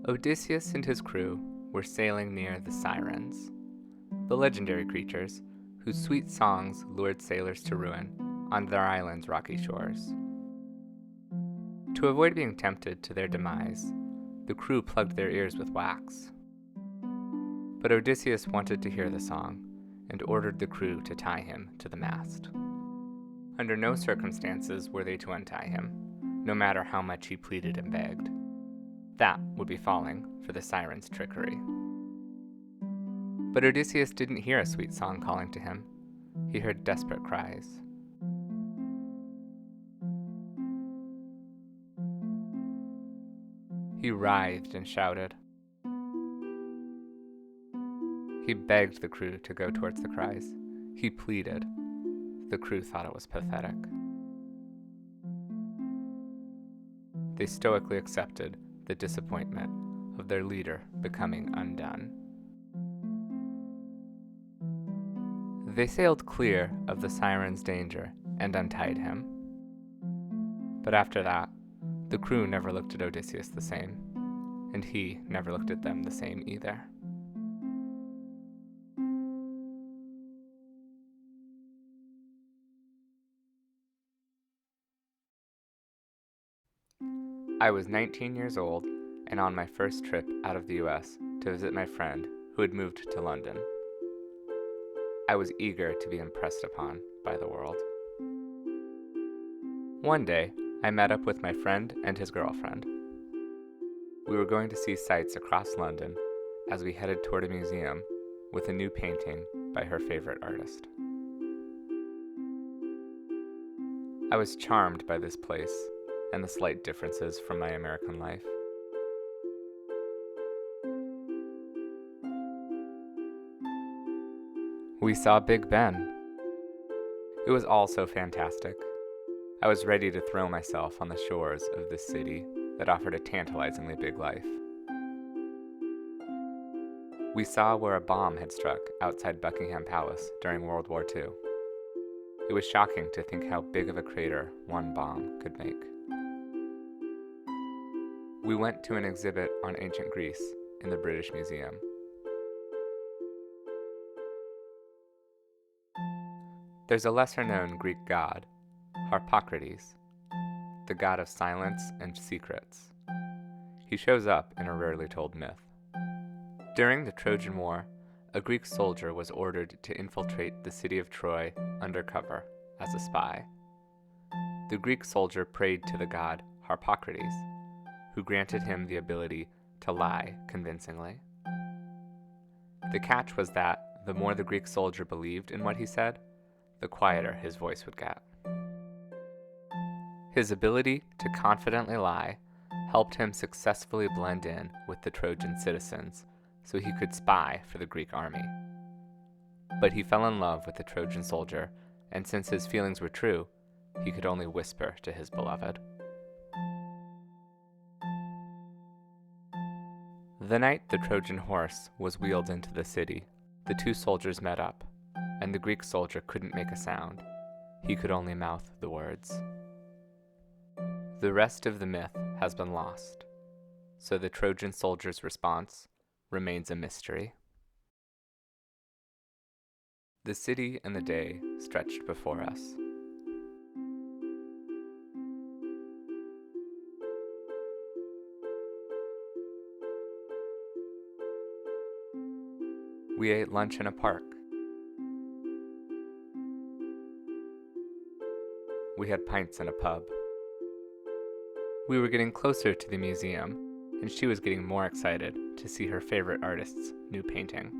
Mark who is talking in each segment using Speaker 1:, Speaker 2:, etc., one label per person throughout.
Speaker 1: Odysseus and his crew were sailing near the Sirens, the legendary creatures whose sweet songs lured sailors to ruin on their island's rocky shores. To avoid being tempted to their demise, the crew plugged their ears with wax. But Odysseus wanted to hear the song and ordered the crew to tie him to the mast. Under no circumstances were they to untie him, no matter how much he pleaded and begged. That would be falling for the Sirens' trickery. But Odysseus didn't hear a sweet song calling to him. He heard desperate cries. He writhed and shouted. He begged the crew to go towards the cries. He pleaded. The crew thought it was pathetic. They stoically accepted the disappointment of their leader becoming undone. They sailed clear of the Sirens' danger and untied him. But after that, the crew never looked at Odysseus the same, and he never looked at them the same either. I was 19 years old and on my first trip out of the US to visit my friend who had moved to London. I was eager to be impressed upon by the world. One day, I met up with my friend and his girlfriend. We were going to see sights across London as we headed toward a museum with a new painting by her favorite artist. I was charmed by this place and the slight differences from my American life. We saw Big Ben. It was all so fantastic. I was ready to throw myself on the shores of this city that offered a tantalizingly big life. We saw where a bomb had struck outside Buckingham Palace during World War II. It was shocking to think how big of a crater one bomb could make. We went to an exhibit on ancient Greece in the British Museum. There's a lesser-known Greek god, Harpocrates, the god of silence and secrets. He shows up in a rarely told myth. During the Trojan War, a Greek soldier was ordered to infiltrate the city of Troy undercover as a spy. The Greek soldier prayed to the god Harpocrates, who granted him the ability to lie convincingly. The catch was that the more the Greek soldier believed in what he said, the quieter his voice would get. His ability to confidently lie helped him successfully blend in with the Trojan citizens so he could spy for the Greek army. But he fell in love with the Trojan soldier, and since his feelings were true, he could only whisper to his beloved. The night the Trojan horse was wheeled into the city, the two soldiers met up, and the Greek soldier couldn't make a sound. He could only mouth the words. The rest of the myth has been lost, so the Trojan soldier's response remains a mystery. The city and the day stretched before us. We ate lunch in a park. We had pints in a pub. We were getting closer to the museum, and she was getting more excited to see her favorite artist's new painting.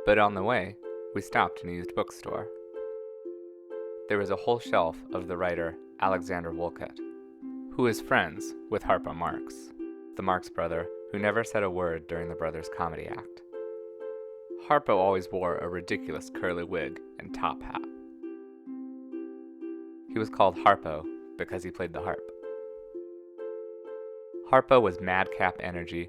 Speaker 1: But on the way, we stopped in a used bookstore. There was a whole shelf of the writer Alexander Wolcott, who is friends with Harpo Marx, the Marx brother who never said a word during the brothers' comedy act. Harpo always wore a ridiculous curly wig and top hat. He was called Harpo because he played the harp. Harpo was madcap energy.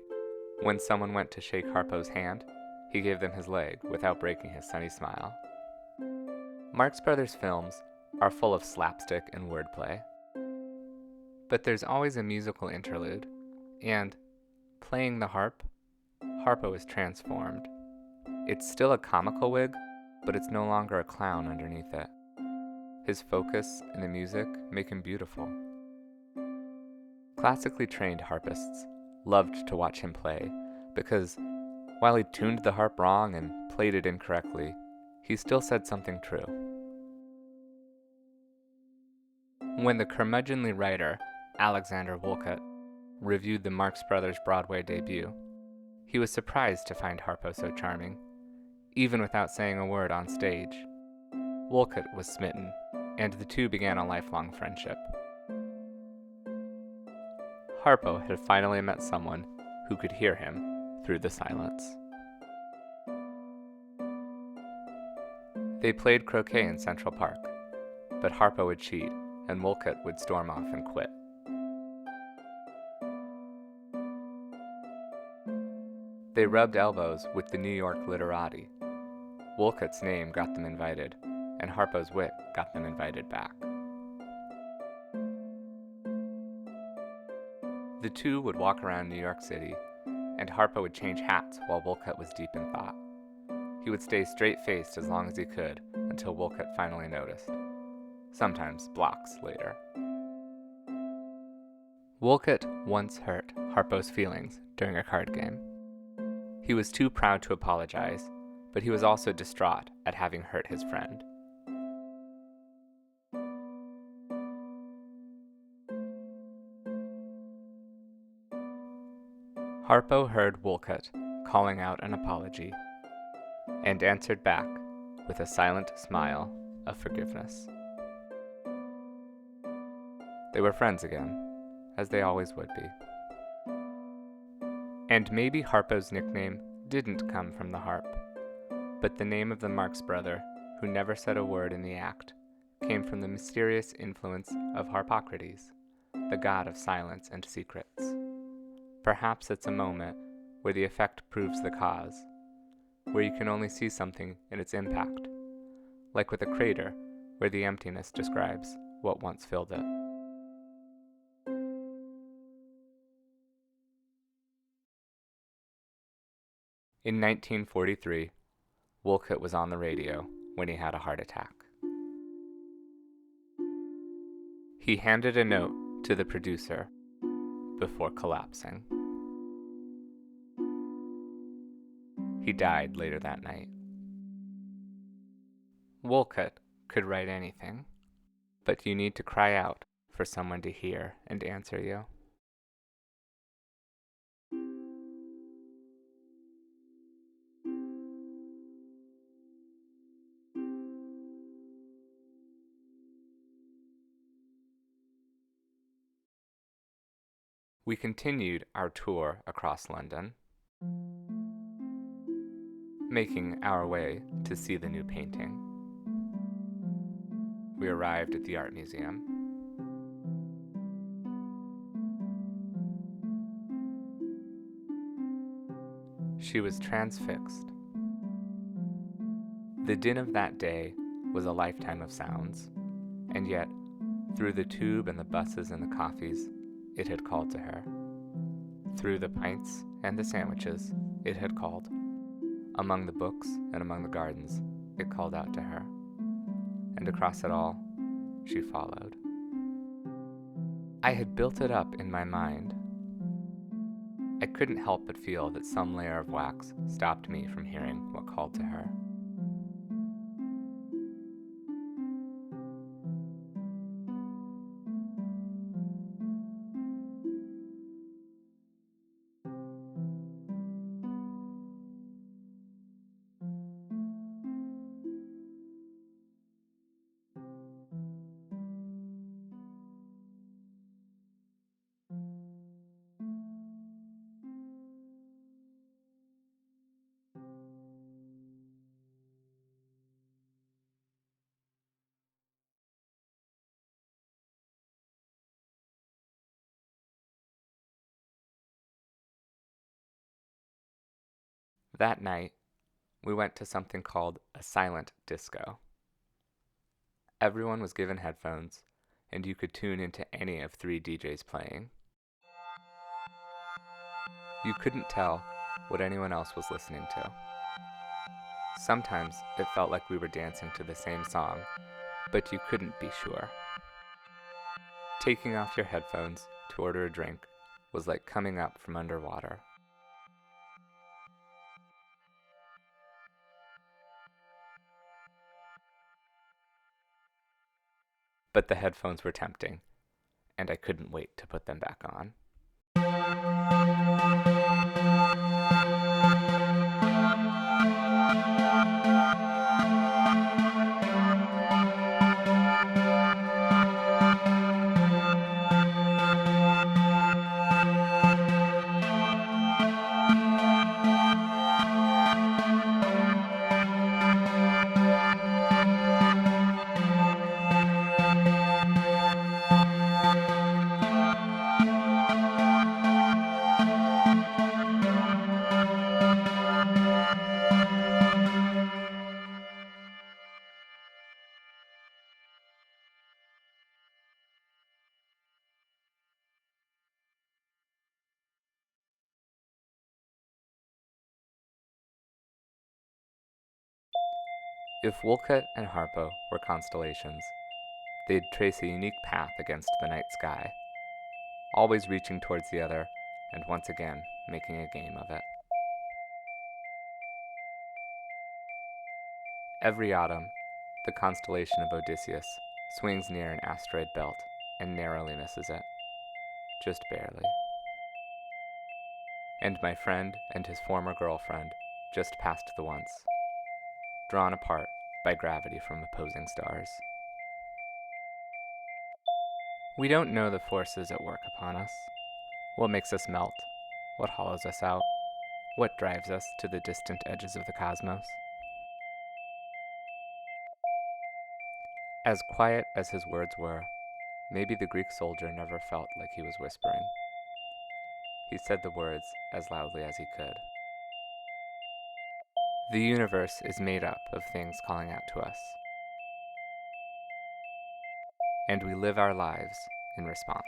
Speaker 1: When someone went to shake Harpo's hand, he gave them his leg without breaking his sunny smile. Marx Brothers films are full of slapstick and wordplay. But there's always a musical interlude, and, playing the harp, Harpo is transformed. It's still a comical wig, but it's no longer a clown underneath it. His focus and the music make him beautiful. Classically trained harpists loved to watch him play because, while he tuned the harp wrong and played it incorrectly, he still said something true. When the curmudgeonly writer Alexander Wolcott reviewed the Marx Brothers Broadway debut, he was surprised to find Harpo so charming, even without saying a word on stage. Wolcott was smitten, and the two began a lifelong friendship. Harpo had finally met someone who could hear him through the silence. They played croquet in Central Park, but Harpo would cheat, and Wolcott would storm off and quit. They rubbed elbows with the New York literati. Wolcott's name got them invited, and Harpo's wit got them invited back. The two would walk around New York City, and Harpo would change hats while Wolcott was deep in thought. He would stay straight-faced as long as he could until Wolcott finally noticed, sometimes blocks later. Wolcott once hurt Harpo's feelings during a card game. He was too proud to apologize, but he was also distraught at having hurt his friend. Harpo heard Wolcott calling out an apology, and answered back with a silent smile of forgiveness. They were friends again, as they always would be. And maybe Harpo's nickname didn't come from the harp, but the name of the Marx brother, who never said a word in the act, came from the mysterious influence of Harpocrates, the god of silence and secrets. Perhaps it's a moment where the effect proves the cause, where you can only see something in its impact, like with a crater where the emptiness describes what once filled it. In 1943, Wolcott was on the radio when he had a heart attack. He handed a note to the producer before collapsing. He died later that night. Wolcott could write anything, but you need to cry out for someone to hear and answer you. We continued our tour across London, making our way to see the new painting. We arrived at the art museum. She was transfixed. The din of that day was a lifetime of sounds, and yet, through the tube and the buses and the coffees, it had called to her. Through the pints and the sandwiches, it had called. Among the books and among the gardens, it called out to her. And across it all, she followed. I had built it up in my mind. I couldn't help but feel that some layer of wax stopped me from hearing what called to her. That night, we went to something called a silent disco. Everyone was given headphones, and you could tune into any of 3 DJs playing. You couldn't tell what anyone else was listening to. Sometimes it felt like we were dancing to the same song, but you couldn't be sure. Taking off your headphones to order a drink was like coming up from underwater. But the headphones were tempting, and I couldn't wait to put them back on. If Wolcott and Harpo were constellations, they'd trace a unique path against the night sky, always reaching towards the other and once again making a game of it. Every autumn, the constellation of Odysseus swings near an asteroid belt and narrowly misses it, just barely. And my friend and his former girlfriend just passed the once, drawn apart by gravity from opposing stars. We don't know the forces at work upon us, what makes us melt, what hollows us out, what drives us to the distant edges of the cosmos. As quiet as his words were, maybe the Greek soldier never felt like he was whispering. He said the words as loudly as he could. The universe is made up of things calling out to us, and we live our lives in response.